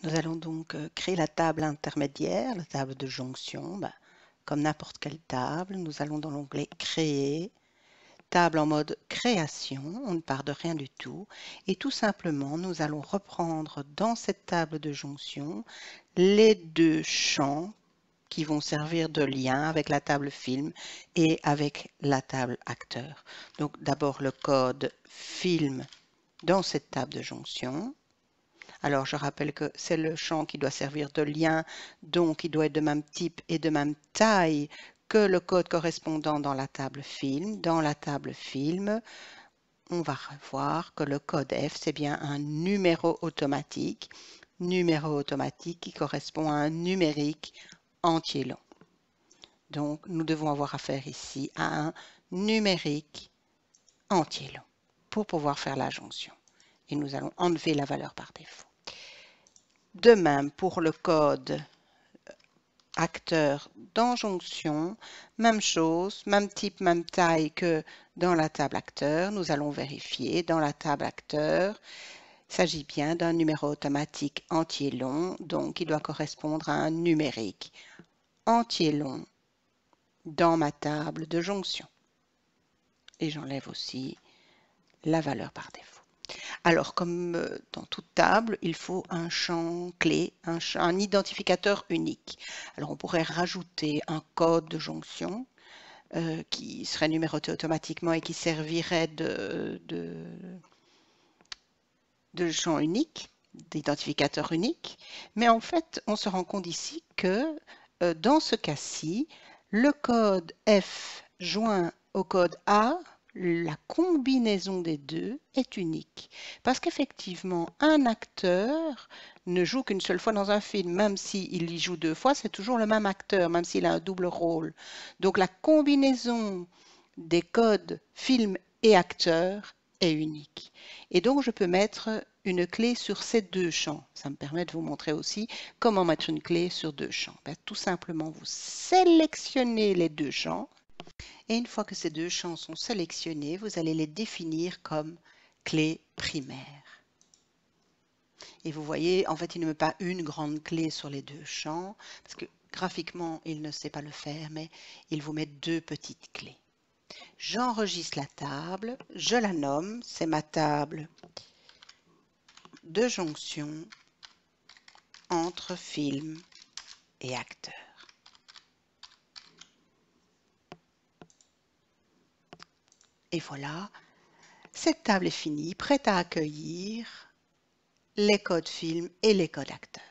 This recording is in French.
Nous allons donc créer la table intermédiaire, la table de jonction. Comme n'importe quelle table, nous allons dans l'onglet Créer, table en mode création, on ne part de rien du tout. Et tout simplement, nous allons reprendre dans cette table de jonction les deux champs qui vont servir de lien avec la table film et avec la table acteur. Donc d'abord le code film dans cette table de jonction. Alors, je rappelle que c'est le champ qui doit servir de lien, donc il doit être de même type et de même taille que le code correspondant dans la table film. Dans la table film, on va voir que le code F, c'est bien un numéro automatique qui correspond à un numérique entier long. Donc, nous devons avoir affaire ici à un numérique entier long pour pouvoir faire la jonction. Et nous allons enlever la valeur par défaut. De même pour le code acteur dans jonction, même chose, même type, même taille que dans la table acteur. Nous allons vérifier dans la table acteur. Il s'agit bien d'un numéro automatique entier long, donc il doit correspondre à un numérique entier long dans ma table de jonction. Et j'enlève aussi la valeur par défaut. Alors, comme dans toute table, il faut un champ clé, un identificateur unique. Alors, on pourrait rajouter un code de jonction qui serait numéroté automatiquement et qui servirait de champ unique, d'identificateur unique. Mais en fait, on se rend compte ici que dans ce cas-ci, le code F joint au code A, la combinaison des deux est unique. Parce qu'effectivement, un acteur ne joue qu'une seule fois dans un film. Même s'il y joue deux fois, c'est toujours le même acteur, même s'il a un double rôle. Donc la combinaison des codes film et acteur est unique. Et donc, je peux mettre une clé sur ces deux champs. Ça me permet de vous montrer aussi comment mettre une clé sur deux champs. Tout simplement, vous sélectionnez les deux champs. Et une fois que ces deux champs sont sélectionnés, vous allez les définir comme clés primaires. Et vous voyez, en fait, il ne met pas une grande clé sur les deux champs, parce que graphiquement, il ne sait pas le faire, mais il vous met deux petites clés. J'enregistre la table, je la nomme, c'est ma table de jonction entre film et acteur. Et voilà, cette table est finie, prête à accueillir les codes film et les codes acteurs.